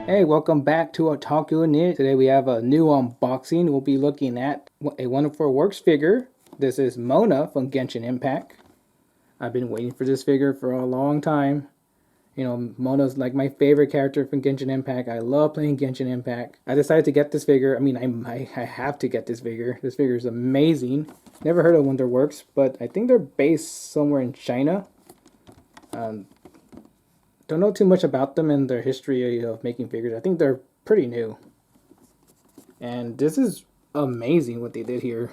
Hey, welcome back to Otaku Knit. Today we have a new unboxing. We'll be looking at a Wonderful Works figure. This is Mona from Genshin Impact. I've been waiting for this figure for a long time. You know, Mona's like my favorite character from Genshin Impact. I love playing Genshin Impact. I decided to get this figure. I have to get this figure. This figure is amazing. Never heard of Wonder Works, but I think they're based somewhere in China. Don't know too much about them and their history of making figures. I think they're pretty new. And this is amazing what they did here.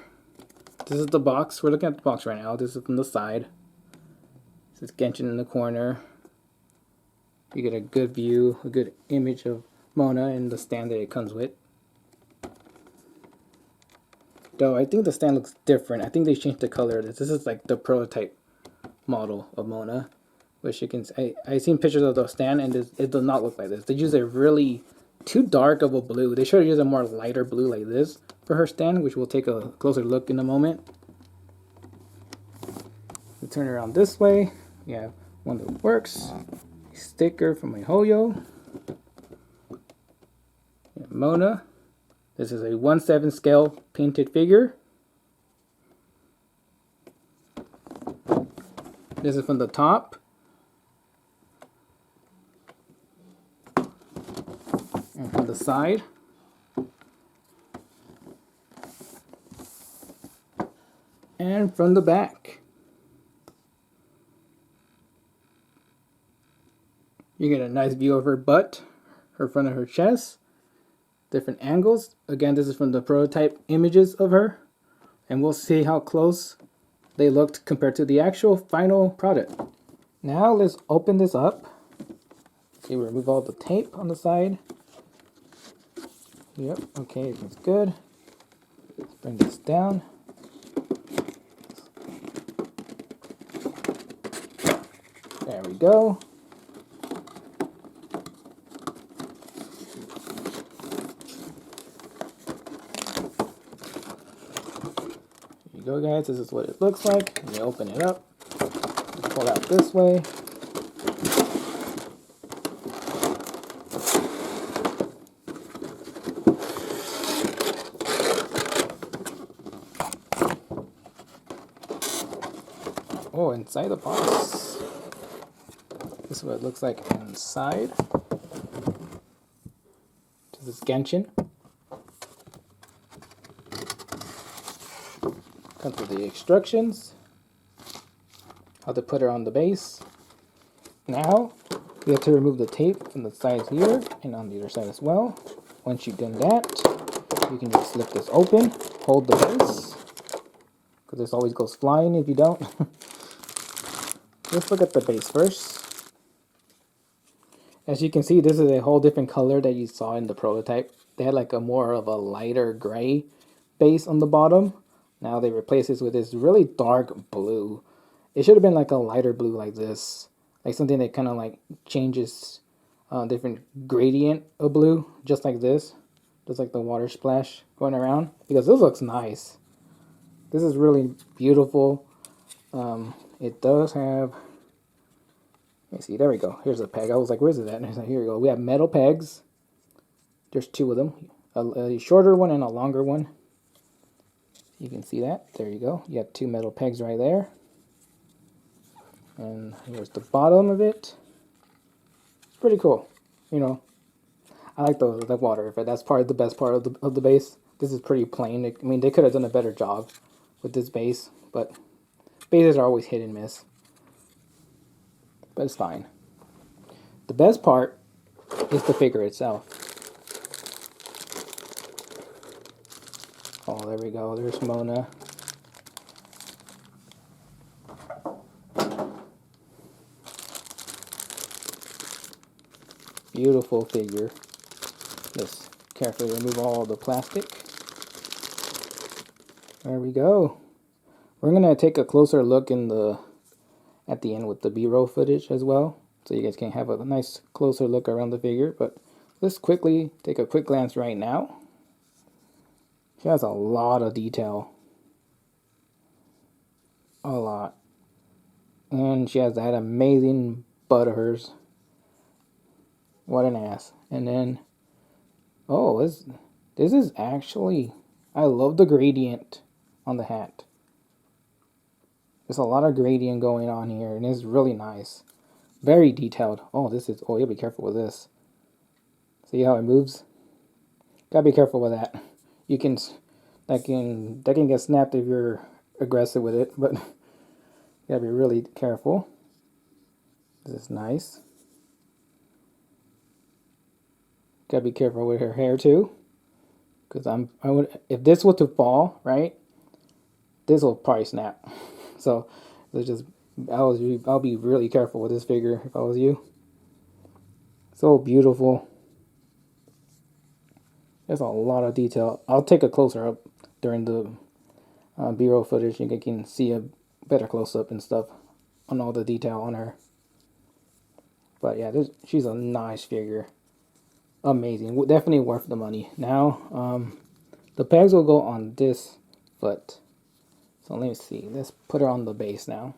This is the box. We're looking at the box right now. This is from the side. This is Genshin in the corner. You get a good view, a good image of Mona and the stand that it comes with. Though I think the stand looks different. I think they changed the color of this. This is like the prototype model of Mona. Which you can see, I've seen pictures of the stand and it does not look like this. They use a really too dark of a blue. They should have used a more lighter blue like this for her stand, which we'll take a closer look in a moment. We turn it around this way. We have one that works. A sticker from MiHoYo. Mona. This is a 1/7 scale painted figure. This is from the top. And from the side. And from the back. You get a nice view of her butt, her front of her chest, different angles. Again, this is from the prototype images of her. And we'll see how close they looked compared to the actual final product. Now let's open this up. See, we remove all the tape on the side. Yep, okay, that's good. Let's bring this down. There we go. There you go, guys. This is what it looks like. When you open it up, pull it out this way. Oh, inside the box. This is what it looks like inside. This is Genshin. Comes with the instructions. How to put her on the base. Now, we have to remove the tape from the sides here and on the other side as well. Once you've done that, you can just slip this open, hold the base, because this always goes flying if you don't. Let's look at the base first. As you can see, this is a whole different color that you saw in the prototype. They had like a more of a lighter gray base on the bottom. Now they replace this with this really dark blue. It should have been like a lighter blue like this. Like something that kind of like changes different gradient of blue, just like this. Just like the water splash going around. Because this looks nice. This is really beautiful. It does have, let me see, there we go. Here's a peg. I was like, where's it at? And like, here we go. We have metal pegs. There's two of them. A shorter one and a longer one. You can see that. There you go. You have two metal pegs right there. And here's the bottom of it. It's pretty cool. You know, I like the water effect. That's probably the best part of the base. This is pretty plain. I mean, they could have done a better job with this base, but bases are always hit and miss. But it's fine. The best part is the figure itself. Oh, there we go. There's Mona. Beautiful figure. Let's carefully remove all the plastic. There we go. We're gonna take a closer look at the end with the B-roll footage as well, so you guys can have a nice closer look around the figure. But let's quickly take a quick glance right now. She has a lot of detail. A lot. And she has that amazing butt of hers. What an ass. And then, oh, this is actually, I love the gradient on the hat. There's a lot of gradient going on here, and it's really nice. Very detailed. Oh, this is, oh, you gotta be careful with this. See how it moves? Gotta be careful with that. You can, that can get snapped if you're aggressive with it, but you gotta be really careful. This is nice. Gotta be careful with her hair too, because I would, if this were to fall, right, this will probably snap. So let's just, I'll be really careful with this figure if I was you. So beautiful. There's a lot of detail. I'll take a closer up during the B-roll footage. You can see a better close-up and stuff on all the detail on her. But yeah, she's a nice figure. Amazing. Definitely worth the money. Now, the pegs will go on this foot. So let me see. Let's put her on the base now.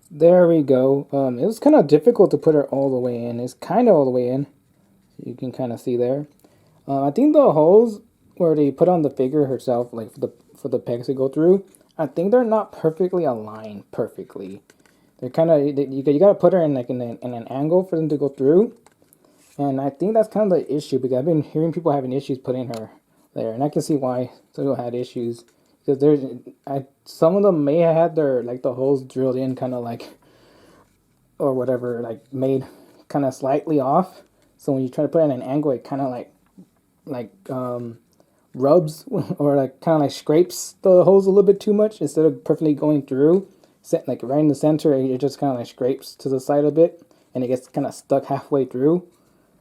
There we go. It was kind of difficult to put her all the way in. It's kind of all the way in. You can kind of see there. I think the holes where they put on the figure herself, like for the pegs to go through, I think they're not perfectly aligned perfectly. They're kind of, you gotta put her in like in an angle for them to go through. And I think that's kind of the issue, because I've been hearing people having issues putting her there, and I can see why some people had issues, because some of them may have had their, like, the holes drilled in kind of like, or whatever, like made kind of slightly off. So when you try to put it in an angle, it kind of like rubs or like kind of like scrapes the holes a little bit too much instead of perfectly going through. Like right in the center, it just kind of like scrapes to the side a bit, and it gets kind of stuck halfway through.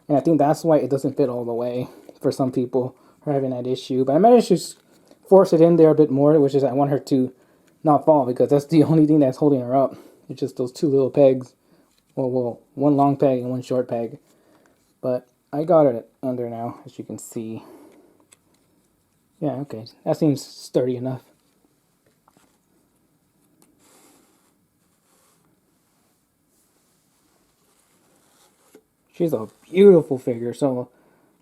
And I think that's why it doesn't fit all the way for some people who are having that issue. But I managed to force it in there a bit more, which is I want her to not fall, because that's the only thing that's holding her up. It's just those two little pegs. Well, one long peg and one short peg. But I got it under now, as you can see. Yeah, okay. That seems sturdy enough. She's a beautiful figure. So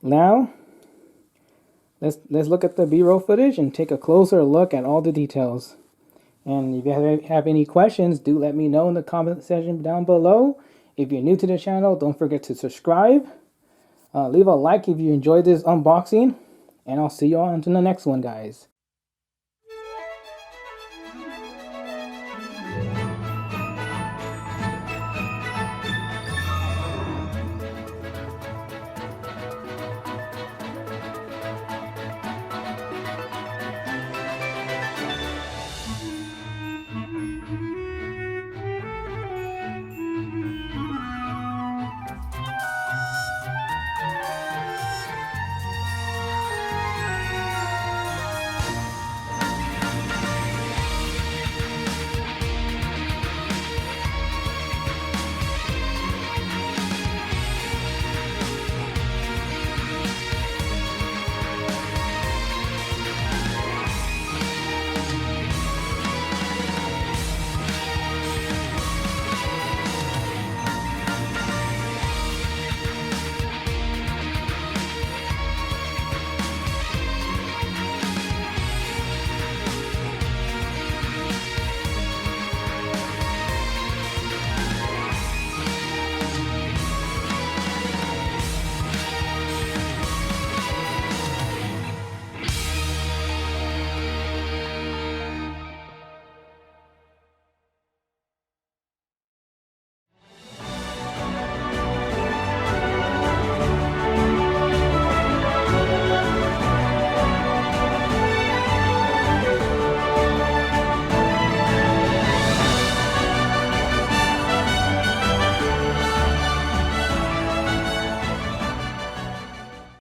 now let's look at the B-roll footage and take a closer look at all the details. And if you have any questions, do let me know in the comment section down below. If you're new to the channel, don't forget to subscribe. Leave a like if you enjoyed this unboxing. And I'll see you all until the next one, guys.